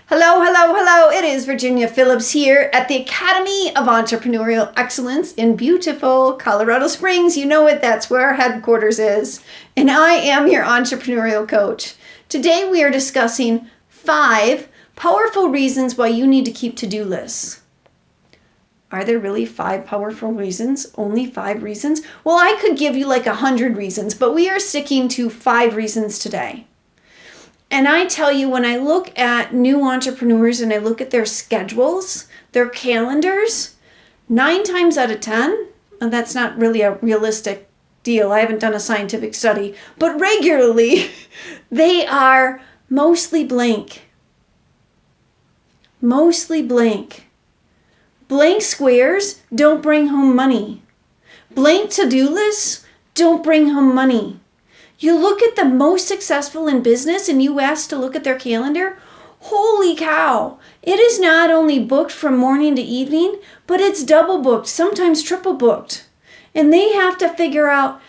Hello, hello, hello. It is Virginia Phillips here at the Academy of Entrepreneurial Excellence in beautiful Colorado Springs. You know it, that's where our headquarters is. And I am your entrepreneurial coach. Today we are discussing 5 powerful reasons why you need to keep to-do lists. Are there really 5 powerful reasons? Only 5 reasons? Well, I could give you like 100 reasons, but we are sticking to 5 reasons today. And I tell you, when I look at new entrepreneurs and I look at their schedules, their calendars, 9 times out of 10, and that's not really a realistic deal. I haven't done a scientific study, but regularly they are mostly blank. Mostly blank. Blank squares don't bring home money. Blank to-do lists don't bring home money. You look at the most successful in business and you ask to look at their calendar, holy cow, it is not only booked from morning to evening, but it's double booked, sometimes triple booked. And they have to figure out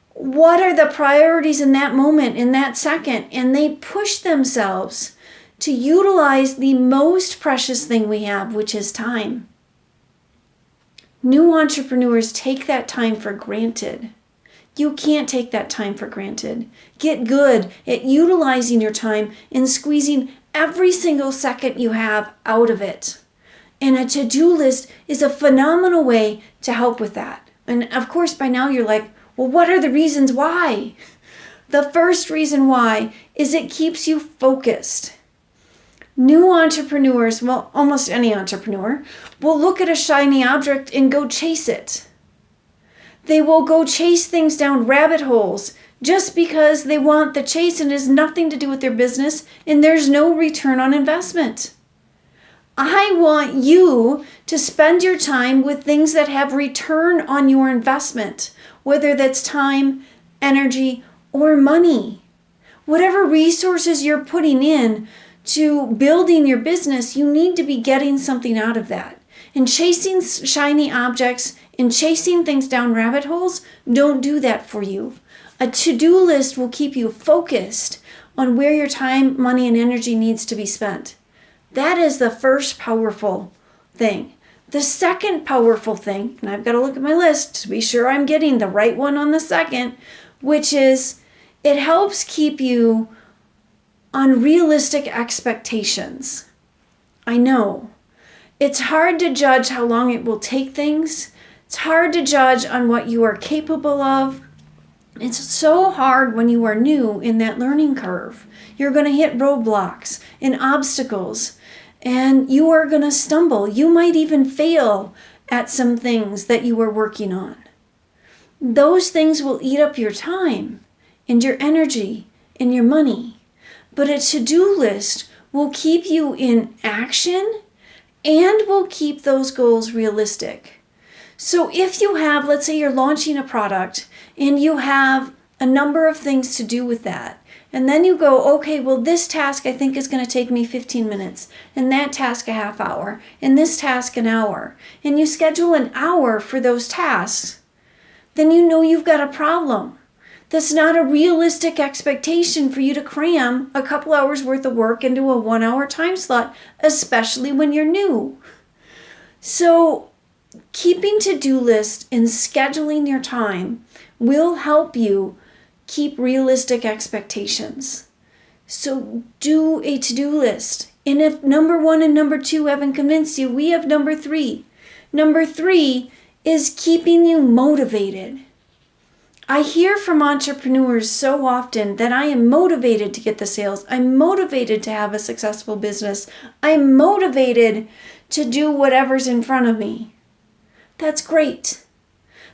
what are the priorities in that moment, in that second, and they push themselves to utilize the most precious thing we have, which is time. New entrepreneurs take that time for granted. You can't take that time for granted. Get good at utilizing your time and squeezing every single second you have out of it. And a to-do list is a phenomenal way to help with that. And of course, by now you're like, well, what are the reasons why? The first reason why is it keeps you focused. New entrepreneurs, well, almost any entrepreneur, will look at a shiny object and go chase it. They will go chase things down rabbit holes just because they want the chase and it has nothing to do with their business and there's no return on investment. I want you to spend your time with things that have return on your investment, whether that's time, energy, or money. Whatever resources you're putting in to building your business, you need to be getting something out of that. And chasing shiny objects and chasing things down rabbit holes don't do that for you. A to-do list will keep you focused on where your time, money, and energy needs to be spent. That is the first powerful thing. The second powerful thing, and I've got to look at my list to be sure I'm getting the right one on the second, which is it helps keep you on realistic expectations. I know. It's hard to judge how long it will take things. It's hard to judge on what you are capable of. It's so hard when you are new in that learning curve. You're going to hit roadblocks and obstacles, and you are going to stumble. You might even fail at some things that you are working on. Those things will eat up your time and your energy and your money. But a to-do list will keep you in action and will keep those goals realistic. So if you have, let's say you're launching a product and you have a number of things to do with that, and then you go, okay, well, this task I think is going to take me 15 minutes, and that task a half hour, and this task an hour, and you schedule an hour for those tasks, then you know you've got a problem. That's not a realistic expectation for you to cram a couple hours worth of work into a 1-hour time slot, especially when you're new. So keeping to-do lists and scheduling your time will help you keep realistic expectations. So do a to-do list. And if number 1 and number 2 haven't convinced you, we have number 3. Number 3 is keeping you motivated. I hear from entrepreneurs so often that I am motivated to get the sales. I'm motivated to have a successful business. I'm motivated to do whatever's in front of me. That's great.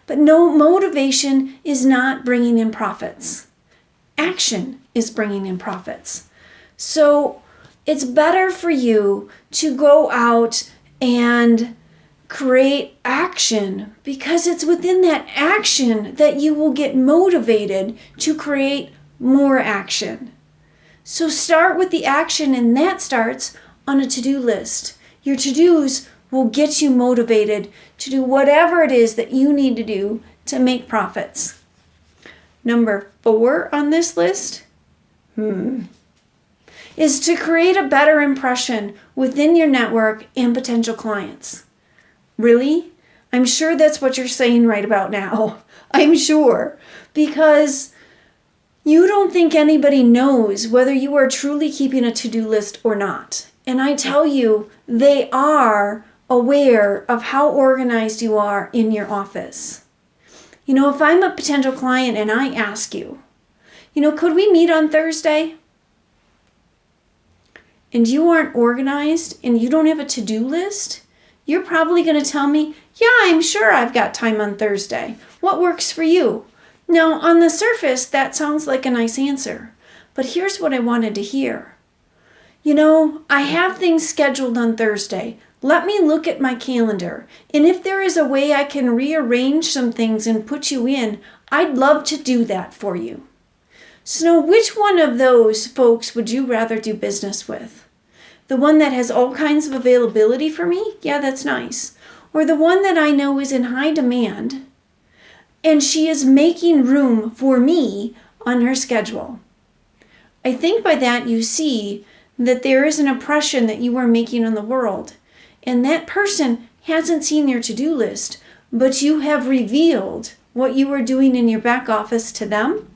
But no, motivation is not bringing in profits. Action is bringing in profits. So it's better for you to go out and create action, because it's within that action that you will get motivated to create more action. So start with the action, and that starts on a to-do list. Your to-dos will get you motivated to do whatever it is that you need to do to make profits. Number 4 on this list, is to create a better impression within your network and potential clients. Really? I'm sure that's what you're saying right about now. I'm sure. Because you don't think anybody knows whether you are truly keeping a to-do list or not. And I tell you, they are aware of how organized you are in your office. If I'm a potential client and I ask you, could we meet on Thursday? And you aren't organized and you don't have a to-do list, you're probably going to tell me, yeah, I'm sure I've got time on Thursday. What works for you? Now, on the surface, that sounds like a nice answer. But here's what I wanted to hear. I have things scheduled on Thursday. Let me look at my calendar. And if there is a way I can rearrange some things and put you in, I'd love to do that for you. So which one of those folks would you rather do business with? The one that has all kinds of availability for me? Yeah, that's nice. Or the one that I know is in high demand and she is making room for me on her schedule? I think by that you see that there is an impression that you are making on the world. And that person hasn't seen your to-do list, but you have revealed what you are doing in your back office to them,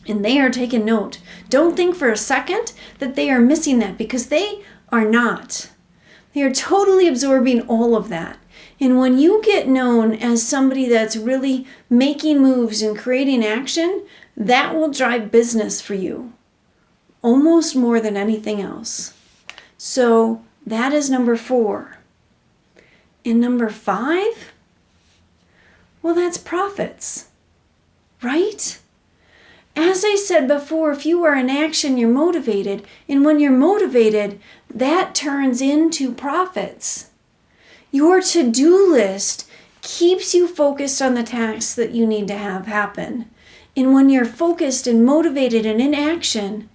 and they are taking note. Don't think for a second that they are missing that, because they are not. They are totally absorbing all of that. And when you get known as somebody that's really making moves and creating action, that will drive business for you almost more than anything else. So that is number 4. And number 5? Well, that's profits, right? As I said before, if you are in action, you're motivated. And when you're motivated, that turns into profits. Your to-do list keeps you focused on the tasks that you need to have happen. And when you're focused and motivated and in action,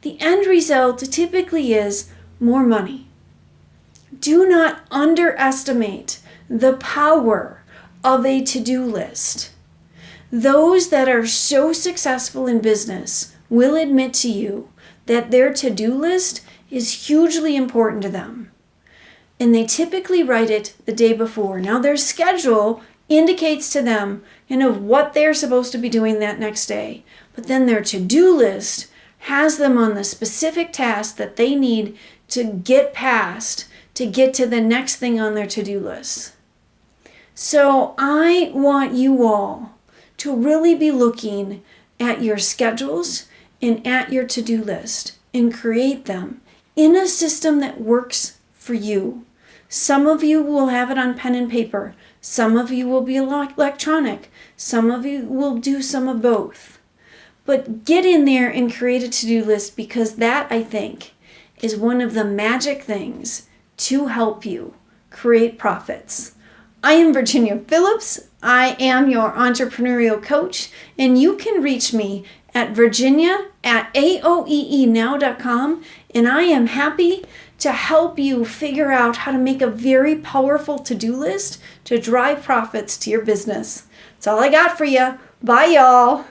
the end result typically is more money. Do not underestimate the power of a to-do list. Those that are so successful in business will admit to you that their to-do list is hugely important to them. And they typically write it the day before. Now their schedule indicates to them, what they're supposed to be doing that next day. But then their to-do list has them on the specific task that they need to get past to get to the next thing on their to-do list. So I want you all to really be looking at your schedules and at your to-do list and create them in a system that works for you. Some of you will have it on pen and paper. Some of you will be electronic. Some of you will do some of both. But get in there and create a to-do list, because that, I think, is one of the magic things to help you create profits. I am Virginia Phillips. I am your entrepreneurial coach, and you can reach me at virginia@aoeenow.com, and I am happy to help you figure out how to make a very powerful to-do list to drive profits to your business. That's all I got for you. Bye, y'all.